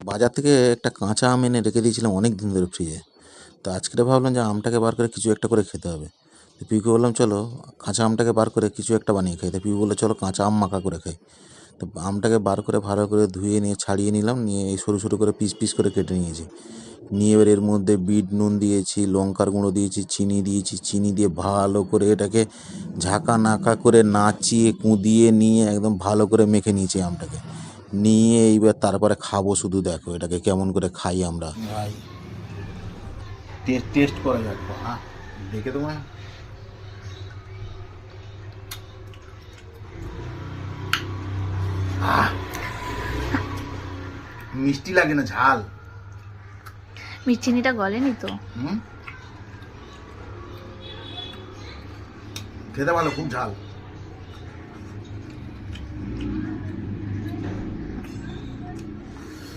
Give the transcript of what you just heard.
বাজার থেকে একটা কাঁচা আম এনে রেখে দিয়েছিলাম অনেক দিন ধরে ফ্রিজে। তো আজকে ভাবলাম যে আমটাকে বার করে কিছু একটা করে খেতে হবে। তো পিউকে বললাম চলো কাঁচা আমটাকে বার করে কিছু একটা বানিয়ে খাই। তো পিউ বললো চলো কাঁচা আম মাখা করে খাই। তো আমটাকে বার করে ভালো করে ধুয়ে নিয়ে ছাড়িয়ে নিলাম, নিয়ে এই সরু সরু করে পিস পিস করে কেটে নিয়েছি। নিয়ে এবার এর মধ্যে বিট নুন দিয়েছি, লঙ্কার গুঁড়ো দিয়েছি, চিনি দিয়েছি। চিনি দিয়ে ভালো করে এটাকে ঝাঁকা নাকা করে নাচিয়ে কুঁদিয়ে নিয়ে একদম ভালো করে মেখে নিয়েছি আমটাকে। নিয়ে এইবার তারপরে খাবো, শুধু দেখো এটাকে কেমন করে খাই আমরা। ভাই টেস্ট করা যাক, হ্যাঁ দেখে তোমায় মিষ্টি লাগে না, ঝাল। মিষ্টিনিটা গলেনি তো। খেতে ভালো, খুব ঝাল।